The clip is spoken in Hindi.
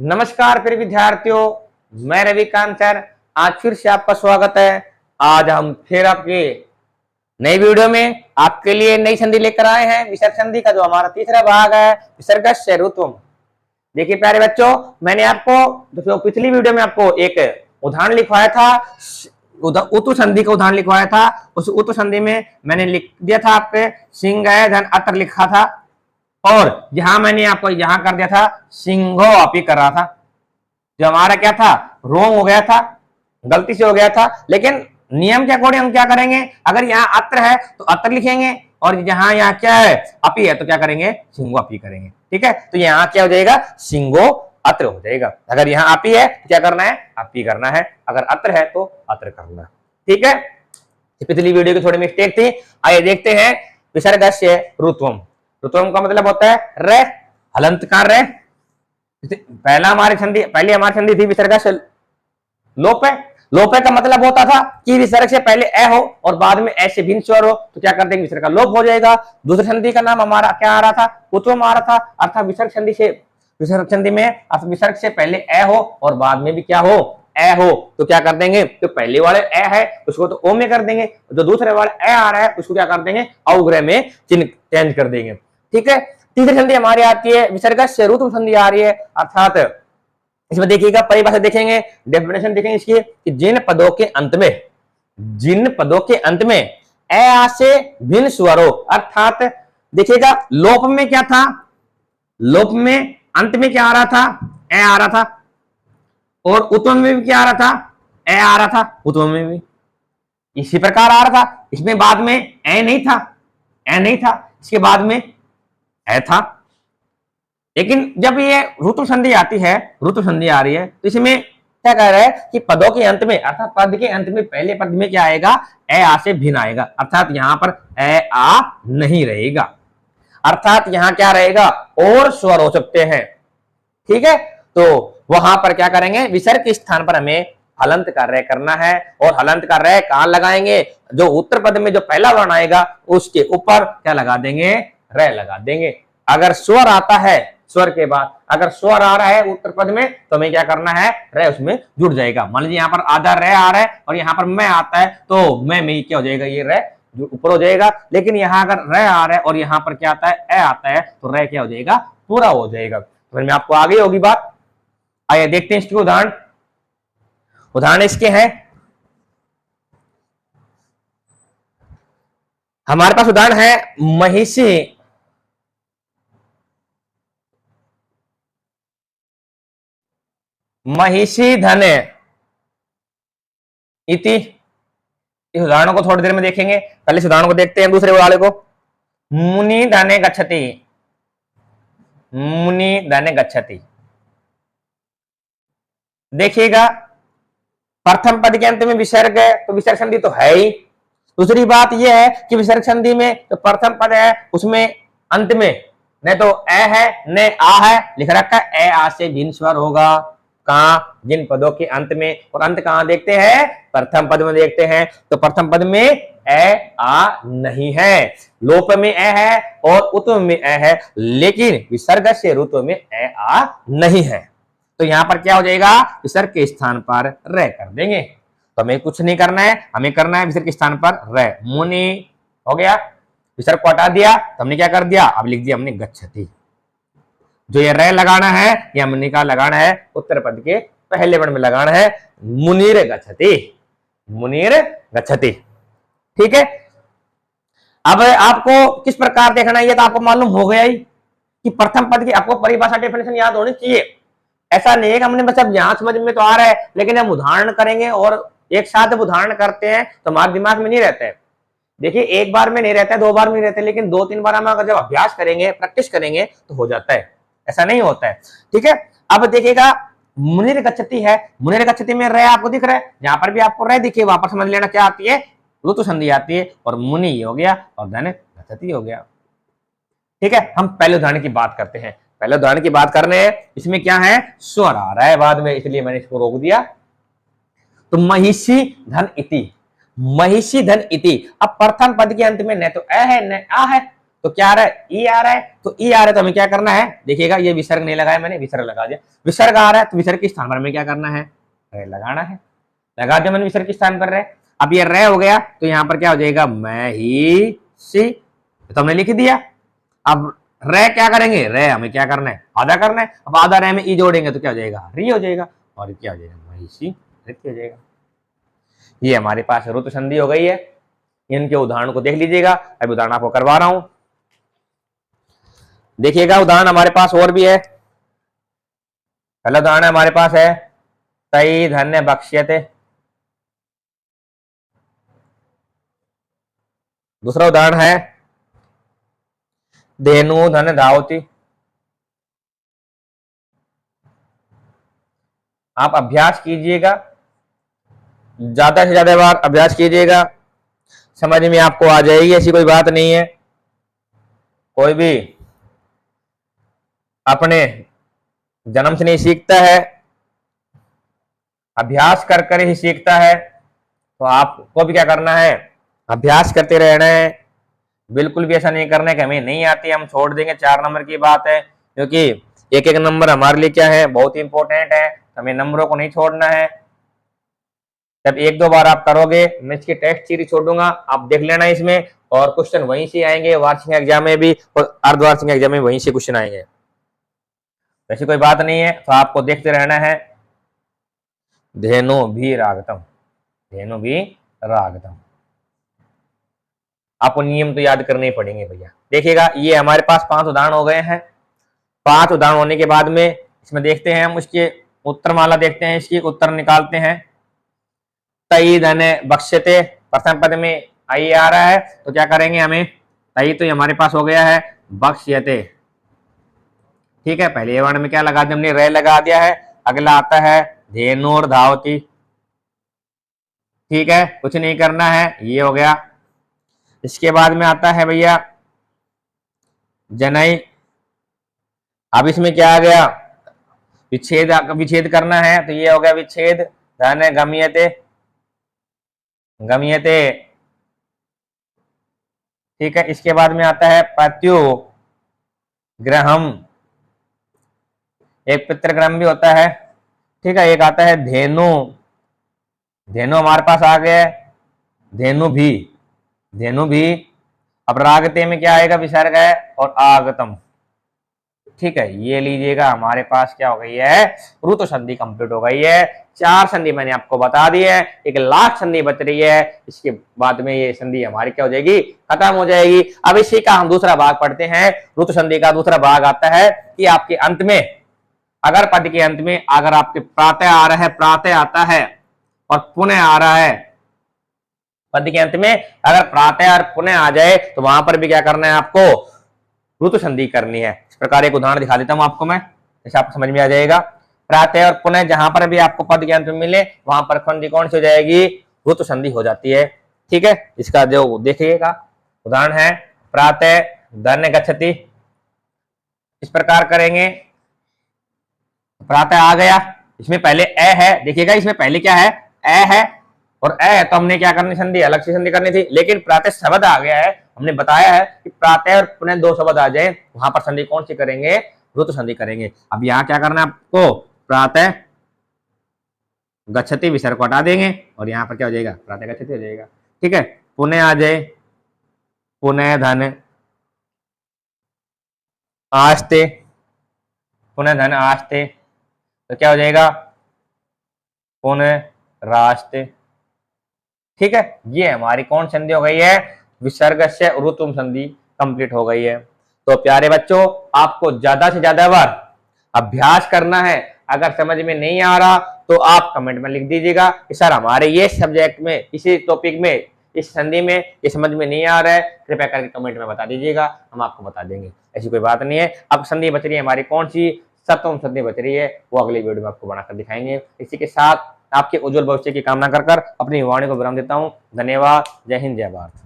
नमस्कार प्रिय विद्यार्थियों, मैं रविकांत सर। आज फिर से आपका स्वागत है। आज हम फिर आपके नई वीडियो में आपके लिए नई संधि लेकर आए हैं। विसर्ग संधि का जो हमारा तीसरा भाग है, विसर्गस्य ऋत्वम्। देखिए प्यारे बच्चों, मैंने आपको जो पिछली वीडियो में आपको एक उदाहरण लिखवाया था, उत्तु संधि का उदाहरण लिखवाया था। उस उत्तु संधि में मैंने लिख दिया था आपके सिंह धन अत्र लिखा था, और यहां मैंने आपको यहां कर दिया था सिंहो अपी कर रहा था। जो हमारा क्या था, रोंग हो गया था, गलती से हो गया था। लेकिन नियम के अकॉर्डिंग हम क्या करेंगे, अगर यहाँ अत्र है तो अत्र लिखेंगे, और जहां यहाँ क्या है अपी है तो क्या करेंगे, सिंहो अपी करेंगे। ठीक है, तो यहाँ क्या हो जाएगा, सिंहो अत्र हो जाएगा। अगर यहाँ अपी है तो क्या करना है, अपी करना है। अगर अत्र है तो अत्र करना। ठीक है, पिछली वीडियो की थोड़ी मिस्टेक थी। आइए देखते हैं विसर्गस्य ऋत्वम्। ऋत्वम् का मतलब होता है रे, हलंतकार रे। पहली हमारी संधि थी विसर्गस्य लोपे। लोपे का मतलब होता था कि विसर्ग से पहले ए हो और बाद में ए से भिन्न स्वर हो, तो क्या कर देंगे, विसर्ग का लोप हो जाएगा। दूसरी संधि का नाम हमारा क्या आ रहा था, ऋत्वम् आ रहा था। अर्थात विसर्ग संधि में विसर्ग से पहले ए हो और बाद में भी क्या हो, ए हो, तो क्या कर देंगे, तो पहले वाले ए है उसको तो ओ में कर देंगे, जो दूसरे वाले ए आ रहा है उसको क्या कर देंगे, अवग्रह में चिन्ह चेंज कर देंगे। ठीक है, तीसरी संधि हमारी आती है विसर्गस्य ऋत्वम् संधि आ रही है। अर्थात इसमें देखिएगा, परिभाषा देखेंगे, डेफिनेशन देखेंगे इसकी कि जिन पदों के अंत में ए आ से भिन्न स्वर हो। अर्थात देखिएगा, लोप में क्या था, लोप में अंत में क्या आ रहा था, ए आ रहा था, और ऋत्वम् में भी क्या आ रहा था, ए आ रहा था, ऋत्वम् में भी इसी प्रकार आ रहा था। इसमें बाद में ए नहीं था, इसके बाद में ए था। लेकिन जब ये ऋतु संधि आती है, ऋतु संधि आ रही है, तो इसमें क्या कह रहा है कि पदों के अंत में, अर्थात पद के अंत में पहले पद में क्या आएगा, ए आ से भिन्न आएगा। अर्थात यहां पर ए आ नहीं रहेगा, अर्थात यहां क्या रहेगा, और स्वर हो सकते हैं। ठीक है, तो वहां पर क्या करेंगे, विसर्ग के स्थान पर हमें हलंत का रे करना है। और हलंत का रे कहां लगाएंगे, जो उत्तर पद में जो पहला वर्ण आएगा उसके ऊपर क्या लगा देंगे, रे लगा देंगे। अगर स्वर आता है, स्वर के बाद अगर स्वर आ रहा है उत्तर पद में, तो हमें क्या करना है, रे उसमें जुड़ जाएगा। मान लीजिए यहाँ पर आधा रे आ रहा है और यहाँ पर मैं आता है, तो मैं में क्या हो जाएगा, ये रे ऊपर हो जाएगा। लेकिन यहाँ अगर रे आ रहा है और यहाँ पर क्या आता है, ए आता है, तो रे क्या हो जाएगा, पूरा हो जाएगा। तो में आपको आगे होगी बात। आइए देखते हैं इसके उदाहरण इसके हैं। हमारे पास उदाहरण है महिषी धन इति। इस उदाहरणों को थोड़ी देर में देखेंगे, पहले इस उदाहरण को देखते हैं, दूसरे वाले को। मुनि धने गच्छति, मुनि धने गच्छति। देखिएगा, प्रथम पद के अंत में विसर्ग है, तो विसर्ग संधि तो है ही। दूसरी बात यह है कि विसर्ग संधि में जो प्रथम पद है उसमें अंत में न तो ए है न आ है, लिख रखा है ए आ से भिन्न स्वर होगा। कहा, जिन पदों के अंत में, और अंत कहां देखते हैं, प्रथम पद में देखते हैं, तो प्रथम पद में ए आ नहीं है, लोप में ए है और ऋत्वम् में ए है, लेकिन विसर्गस्य ऋत्वम् में ए आ नहीं है। तो यहां पर क्या हो जाएगा, विसर्ग के स्थान पर रे कर देंगे। तो हमें कुछ नहीं करना है, हमें करना है विसर्ग के स्थान पर रे। मुनि हो गया, विसर्ग को हटा दिया, तो हमने क्या कर दिया, अब लिख दिया हमने गच्छति। जो ये रे लगाना है, या मुनि का लगाना है, उत्तर पद के पहले वर्ण में लगाना है, मुनिर गच्छति, मुनिर गच्छति। ठीक है, अब आपको किस प्रकार देखना है, ये तो आपको मालूम हो गया ही कि प्रथम पद की आपको परिभाषा डेफिनेशन याद होनी चाहिए। ऐसा नहीं है कि हमने बस अब यहां समझ में तो आ रहा है, लेकिन हम उदाहरण करेंगे और एक साथ जब उदाहरण करते हैं तो हमारे दिमाग में नहीं रहता है। देखिए, एक बार में नहीं रहता है, दो बार में नहीं रहता है, लेकिन दो तीन बार हम अगर जब अभ्यास करेंगे, प्रैक्टिस करेंगे, तो हो जाता है। ऐसा नहीं होता है। ठीक है, अब देखिएगा, मुनिर गच्छति है, मुनिर गच्छति में रे आपको दिख रहा है, जहां पर भी आपको रे दिखे वहां पर समझ लेना क्या आती है, ऋतु संधि आती है, और मुनि हो गया और धन गच्छति हो गया। ठीक है, हम पहले उदाहरण की बात करते हैं। पहले उदाहरण की बात करने हैं, इसमें क्या है, स्वर आ रहा है बाद में, इसलिए मैंने इसको रोक दिया। तो महिषी धन इति, महिषी धन इति। अब प्रथम पद के अंत में न तो ए है न आ है, तो क्या आ रहा है, ई आ रहा है। तो ई आ रहा है तो हमें क्या करना है, देखिएगा ये विसर्ग नहीं लगाया मैंने, विसर्ग लगा दिया। विसर्ग आ रहा है तो विसर्ग के स्थान पर हमें क्या करना है, रे लगाना है। लगा दिया मैंने विसर्ग के स्थान पर रे। अब ये रे हो गया तो यहाँ पर क्या हो जाएगा, मैं ही सी, तो हमने लिख दिया। अब रे क्या करेंगे, रे हमें क्या करना है, आधा करना है। अब आधा रे में ई जोड़ेंगे तो क्या हो जाएगा, री हो जाएगा, और क्या हो जाएगा, मैं ही सी, हो जाएगा। ये हमारे पास ऋतु संधि हो गई है। इनके उदाहरण को देख लीजिएगा, अभी उदाहरण आपको करवा रहा हूं, देखिएगा। उदाहरण हमारे पास और भी है। पहला उदाहरण हमारे पास है तई धन्य बक्ष्यते। दूसरा उदाहरण है धेनु धन धावती। आप अभ्यास कीजिएगा, ज्यादा से ज्यादा बार अभ्यास कीजिएगा, समझ में आपको आ जाएगी, ऐसी कोई बात नहीं है। कोई भी अपने जन्म से नहीं सीखता है, अभ्यास कर कर ही सीखता है। तो आपको भी क्या करना है, अभ्यास करते रहना है। बिल्कुल भी ऐसा नहीं करना है कि हमें नहीं आती हम छोड़ देंगे, 4 नंबर की बात है। क्योंकि एक एक नंबर हमारे लिए क्या है, बहुत इंपॉर्टेंट है। हमें नंबरों को नहीं छोड़ना है। जब 1-2 बार आप करोगे, मैं इसकी टेस्ट सीरीज छोड़ूंगा, आप देख लेना इसमें, और क्वेश्चन वहीं से आएंगे, वार्षिक एग्जाम में भी और अर्धवार्षिक एग्जाम में वहीं से क्वेश्चन आएंगे। ऐसी कोई बात नहीं है, तो आपको देखते रहना है। धेनु भी रागतम, धेनु भी रागतम, आपको नियम तो याद करने ही पड़ेंगे भैया। देखिएगा ये हमारे पास 5 उदाहरण हो गए हैं। 5 उदाहरण होने के बाद में इसमें देखते हैं हम उसके उत्तरमाला, देखते हैं इसकी उत्तर निकालते हैं। तई धन बक्ष्यते, प्रथम पद में आई आ रहा है तो क्या करेंगे, हमें तई तो हमारे पास हो गया है बक्ष्यते, ठीक है। पहले वर्ण में क्या लगा दिया हमने, रे लगा दिया है। अगला आता है धेनुर धावती, ठीक है, कुछ नहीं करना है, ये हो गया। इसके बाद में आता है भैया जनई। अब इसमें क्या आ गया, विच्छेद, विच्छेद करना है तो ये हो गया विच्छेद। धन गम्यते, गम्यते, ठीक है। इसके बाद में आता है पत्यु ग्रहम, एक पितृग्रहम भी होता है, ठीक है। एक आता है धेनु, धेनु हमारे पास आ गया, धेनु भी, धेनु भी। अब रागते में क्या आएगा, विसर्ग है, और आगतम, ठीक है। ये लीजिएगा, हमारे पास क्या हो गई है, ऋतु संधि कंप्लीट हो गई है। 4 संधि मैंने आपको बता दी है, एक लास्ट संधि बच रही है। इसके बाद में ये संधि हमारी क्या हो जाएगी, खत्म हो जाएगी। अब इसी का हम दूसरा भाग पढ़ते हैं। ऋतु संधि का दूसरा भाग आता है कि आपके अंत में, अगर पद के अंत में अगर आपके प्रातः आ रहा है, प्रातः आता है और पुनः आ रहा है, पद के अंत में अगर प्रातः और पुनः आ जाए तो वहां पर भी क्या करना है, आपको ऋतु संधि करनी है। इस प्रकार एक उदाहरण दिखा देता हूं आपको मैं, जैसे आपको समझ में आ जाएगा। प्रातः और पुनः जहां पर भी आपको पद के अंत में मिले वहां पर संधि कौन सी हो जाएगी, ऋतु संधि हो जाती है, ठीक है। इसका जो देखिएगा उदाहरण है प्रातः धन गच्छति, इस प्रकार करेंगे। प्रातः आ गया, इसमें पहले ए है, देखिएगा इसमें पहले क्या है, ए है, और ए है तो हमने क्या करनी, संधि अलग से संधि करनी थी। लेकिन प्रातः शब्द आ गया है, हमने बताया है कि प्रातः और पुनः 2 शब्द आ जाए वहां पर संधि कौन सी करेंगे, ऋतु संधि करेंगे। अब यहाँ क्या करना है आपको, प्रातः गच्छति विसर्ग को हटा देंगे और यहाँ पर क्या हो जाएगा, प्रातः गच्छति हो जाएगा, ठीक है। पुनः आ जाए, पुनः धन आस्ते, पुनः धन आस्ते, तो क्या हो जाएगा, पुनः रास्ते, ठीक है। ये हमारी कौन संधि हो गई है, विसर्ग से ऋतु संधि कंप्लीट हो गई है। तो प्यारे बच्चों, आपको ज्यादा से ज्यादा बार अभ्यास करना है। अगर समझ में नहीं आ रहा तो आप कमेंट में लिख दीजिएगा कि सर हमारे ये सब्जेक्ट में, इसी टॉपिक में, इस संधि में ये समझ में नहीं आ रहा है, कृपया करके कमेंट में बता दीजिएगा, हम आपको बता देंगे। ऐसी कोई बात नहीं है। अब संधि बच रही है हमारी कौन सी, 7वीं संधि बच रही है, वो अगली वीडियो में आपको बनाकर दिखाएंगे। इसी के साथ आपके उज्जवल भविष्य की कामना कर अपनी वाणी को विराम देता हूँ। धन्यवाद। जय हिंद, जय भारत।